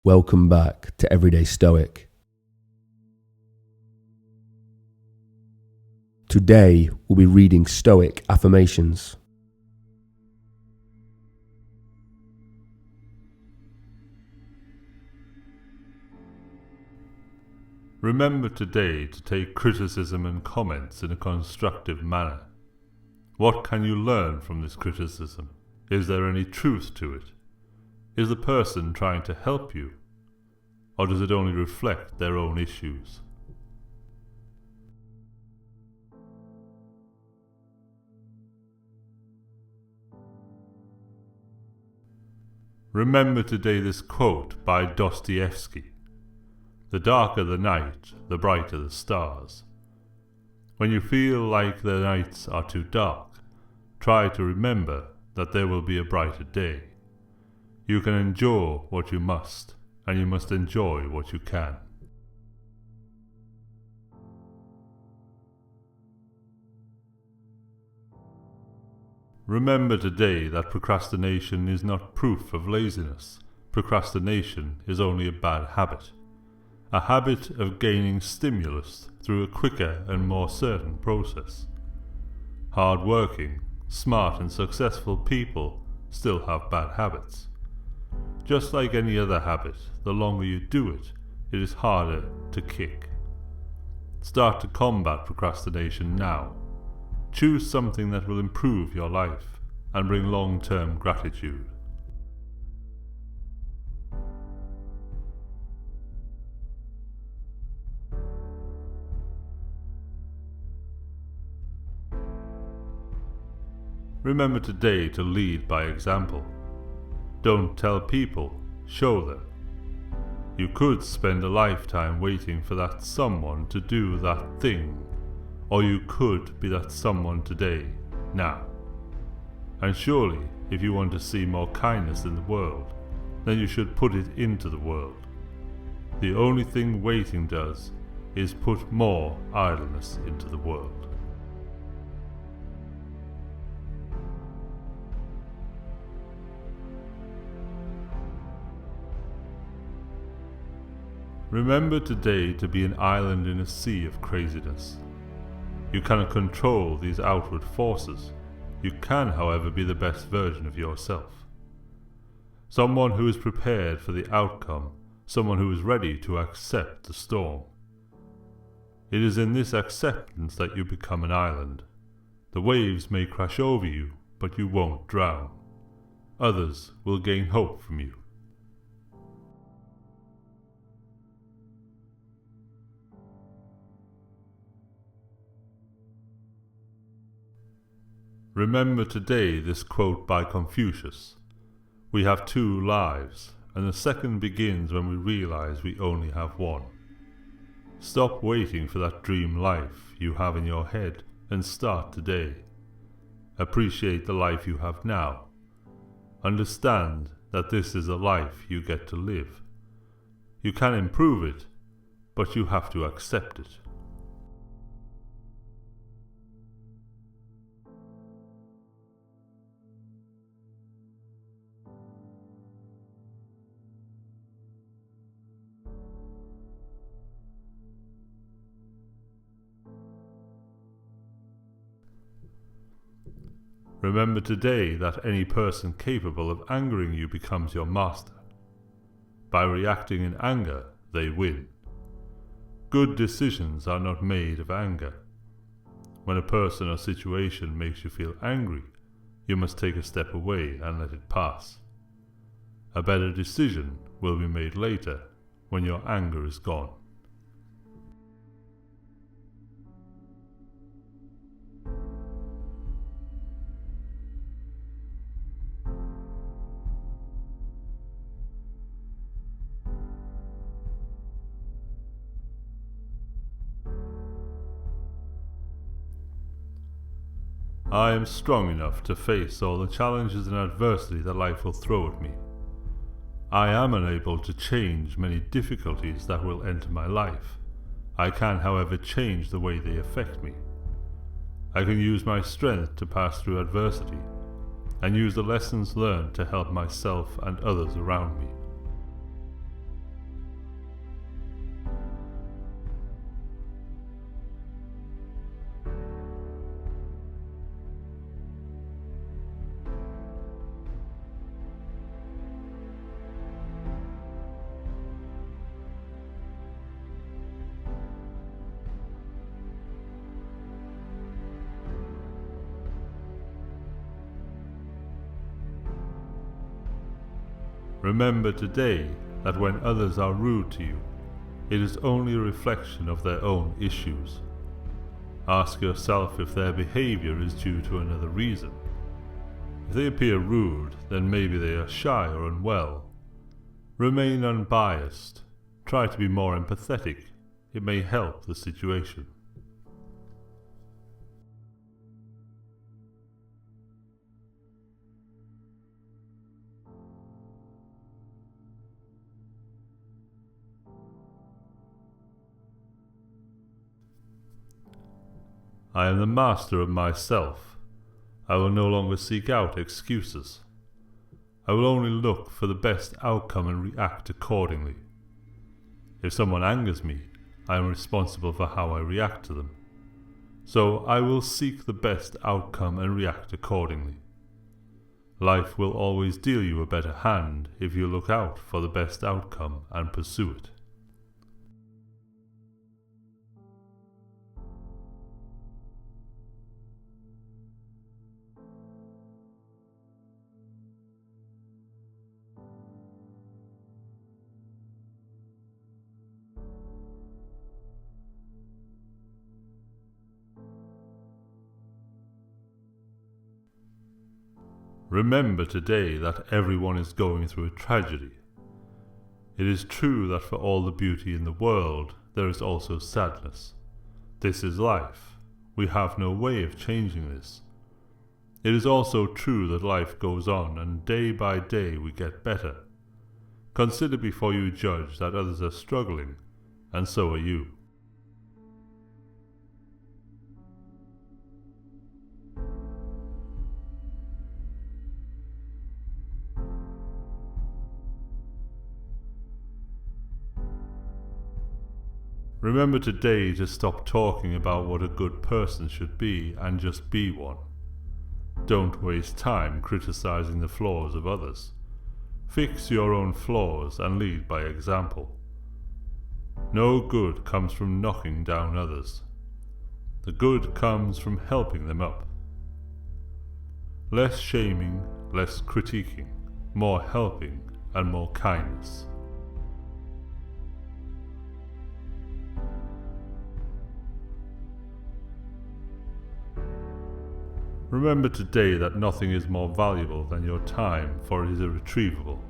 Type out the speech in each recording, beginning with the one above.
Welcome back to Everyday Stoic. Today we'll be reading Stoic Affirmations. Remember today to take criticism and comments in a constructive manner. What can you learn from this criticism? Is there any truth to it? Is the person trying to help you? Or does it only reflect their own issues? Remember today this quote by Dostoevsky: "The darker the night, the brighter the stars." When you feel like the nights are too dark, try to remember that there will be a brighter day. You can endure what you must, and you must enjoy what you can. Remember today that procrastination is not proof of laziness. Procrastination is only a bad habit. A habit of gaining stimulus through a quicker and more certain process. Hard-working, smart and successful people still have bad habits. Just like any other habit, the longer you do it, it is harder to kick. Start to combat procrastination now. Choose something that will improve your life and bring long-term gratitude. Remember today to lead by example. Don't tell people, show them. You could spend a lifetime waiting for that someone to do that thing, or you could be that someone today, now. And surely, if you want to see more kindness in the world, then you should put it into the world. The only thing waiting does is put more idleness into the world. Remember today to be an island in a sea of craziness. You cannot control these outward forces. You can, however, be the best version of yourself. Someone who is prepared for the outcome, someone who is ready to accept the storm. It is in this acceptance that you become an island. The waves may crash over you, but you won't drown. Others will gain hope from you. Remember today this quote by Confucius: "We have two lives, and the second begins when we realize we only have one." Stop waiting for that dream life you have in your head and start today. Appreciate the life you have now. Understand that this is a life you get to live. You can improve it, but you have to accept it. Remember today that any person capable of angering you becomes your master. By reacting in anger, they win. Good decisions are not made of anger. When a person or situation makes you feel angry, you must take a step away and let it pass. A better decision will be made later, when your anger is gone. I am strong enough to face all the challenges and adversity that life will throw at me. I am unable to change many difficulties that will enter my life. I can, however, change the way they affect me. I can use my strength to pass through adversity, and use the lessons learned to help myself and others around me. Remember today that when others are rude to you, it is only a reflection of their own issues. Ask yourself if their behavior is due to another reason. If they appear rude, then maybe they are shy or unwell. Remain unbiased. Try to be more empathetic. It may help the situation. I am the master of myself. I will no longer seek out excuses. I will only look for the best outcome and react accordingly. If someone angers me, I am responsible for how I react to them. So I will seek the best outcome and react accordingly. Life will always deal you a better hand if you look out for the best outcome and pursue it. Remember today that everyone is going through a tragedy. It is true that for all the beauty in the world, there is also sadness. This is life. We have no way of changing this. It is also true that life goes on, and day by day we get better. Consider before you judge that others are struggling, and so are you. Remember today to stop talking about what a good person should be and just be one. Don't waste time criticizing the flaws of others. Fix your own flaws and lead by example. No good comes from knocking down others. The good comes from helping them up. Less shaming, less critiquing, more helping and more kindness. Remember today that nothing is more valuable than your time, for it is irretrievable.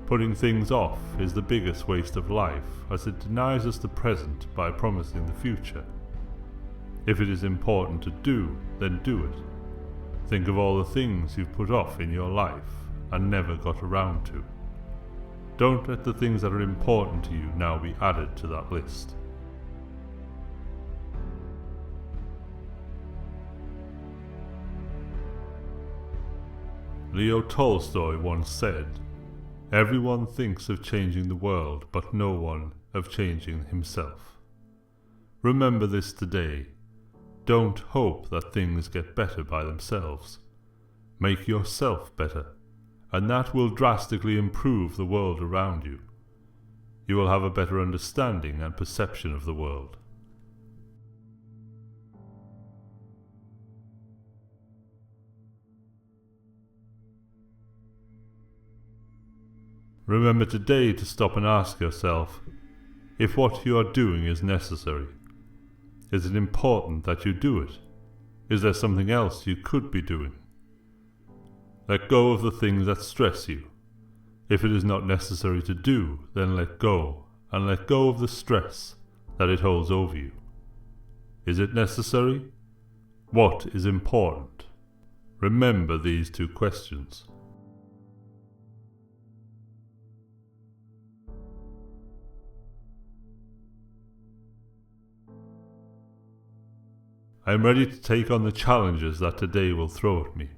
Putting things off is the biggest waste of life, as it denies us the present by promising the future. If it is important to do, then do it. Think of all the things you've put off in your life and never got around to. Don't let the things that are important to you now be added to that list. Leo Tolstoy once said, "Everyone thinks of changing the world, but no one of changing himself." Remember this today. Don't hope that things get better by themselves. Make yourself better, and that will drastically improve the world around you. You will have a better understanding and perception of the world. Remember today to stop and ask yourself if what you are doing is necessary. Is it important that you do it? Is there something else you could be doing? Let go of the things that stress you. If it is not necessary to do, then let go, and let go of the stress that it holds over you. Is it necessary? What is important? Remember these two questions. I am ready to take on the challenges that today will throw at me.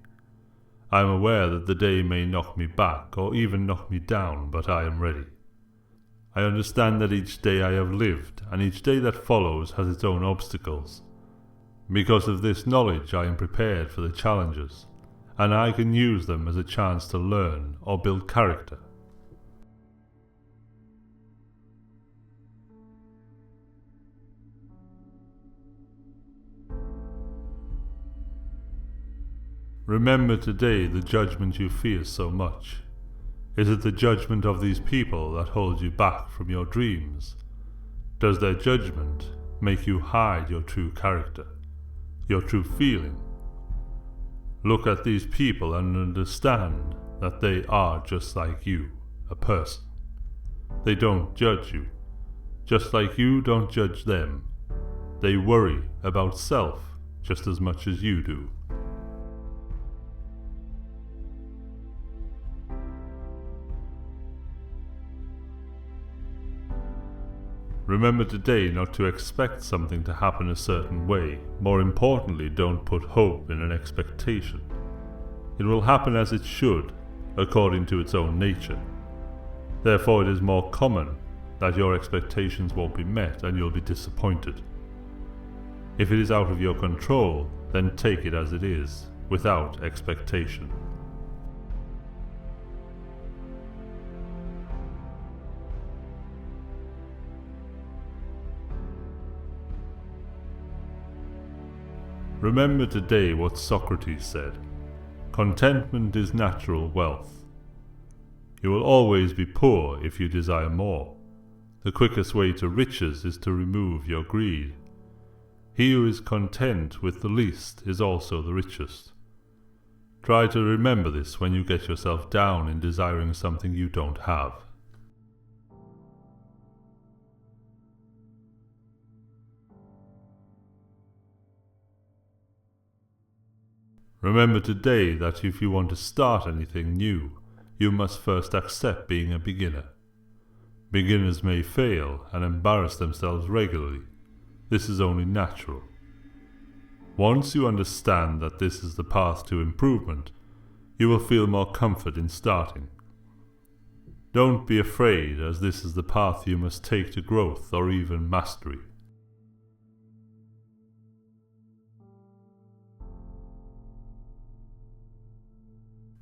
I am aware that the day may knock me back or even knock me down, but I am ready. I understand that each day I have lived and each day that follows has its own obstacles. Because of this knowledge I am prepared for the challenges, and I can use them as a chance to learn or build character. Remember today the judgment you fear so much. Is it the judgment of these people that holds you back from your dreams? Does their judgment make you hide your true character, your true feeling? Look at these people and understand that they are just like you, a person. They don't judge you, just like you don't judge them. They worry about self just as much as you do. Remember today not to expect something to happen a certain way. More importantly, don't put hope in an expectation. It will happen as it should, according to its own nature. Therefore, it is more common that your expectations won't be met and you'll be disappointed. If it is out of your control, then take it as it is, without expectation. Remember today what Socrates said: contentment is natural wealth. You will always be poor if you desire more. The quickest way to riches is to remove your greed. He who is content with the least is also the richest. Try to remember this when you get yourself down in desiring something you don't have. Remember today that if you want to start anything new, you must first accept being a beginner. Beginners may fail and embarrass themselves regularly. This is only natural. Once you understand that this is the path to improvement, you will feel more comfort in starting. Don't be afraid, as this is the path you must take to growth or even mastery.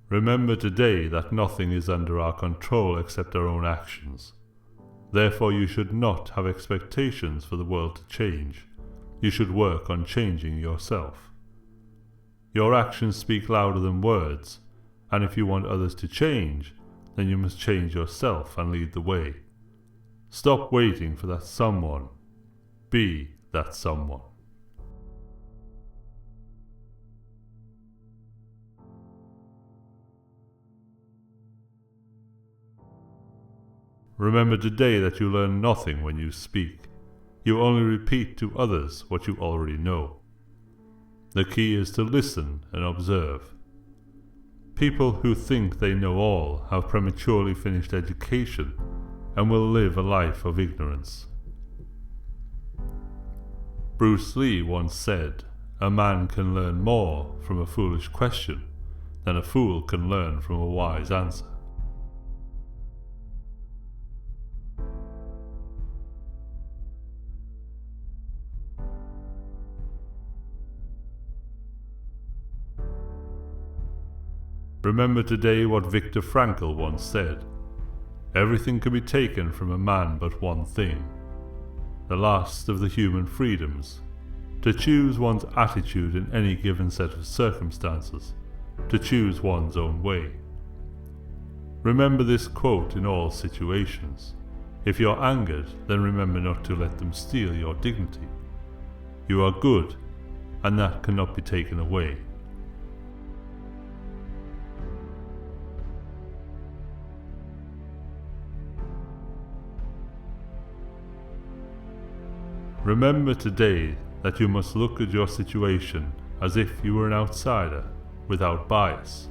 Remember today that nothing is under our control except our own actions. Therefore, you should not have expectations for the world to change. You should work on changing yourself. Your actions speak louder than words, and if you want others to change, then you must change yourself and lead the way. Stop waiting for that someone. Be that someone. Remember today that you learn nothing when you speak. You only repeat to others what you already know. The key is to listen and observe. People who think they know all have prematurely finished education and will live a life of ignorance. Bruce Lee once said, "A man can learn more from a foolish question than a fool can learn from a wise answer." Remember today what Viktor Frankl once said: "Everything can be taken from a man but one thing, the last of the human freedoms, to choose one's attitude in any given set of circumstances, to choose one's own way." Remember this quote in all situations. If you're angered, then remember not to let them steal your dignity. You are good, and that cannot be taken away. Remember today that you must look at your situation as if you were an outsider, without bias.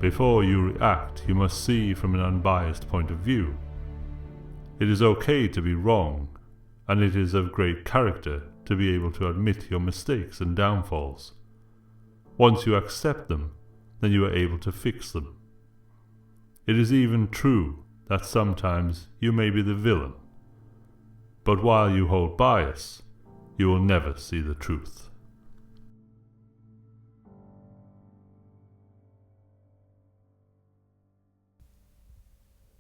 Before you react, you must see from an unbiased point of view. It is okay to be wrong, and it is of great character to be able to admit your mistakes and downfalls. Once you accept them, then you are able to fix them. It is even true that sometimes you may be the villain. But while you hold bias, you will never see the truth.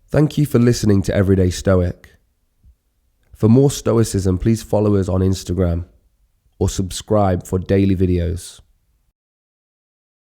Thank you for listening to Everyday Stoic. For more Stoicism, please follow us on Instagram or subscribe for daily videos.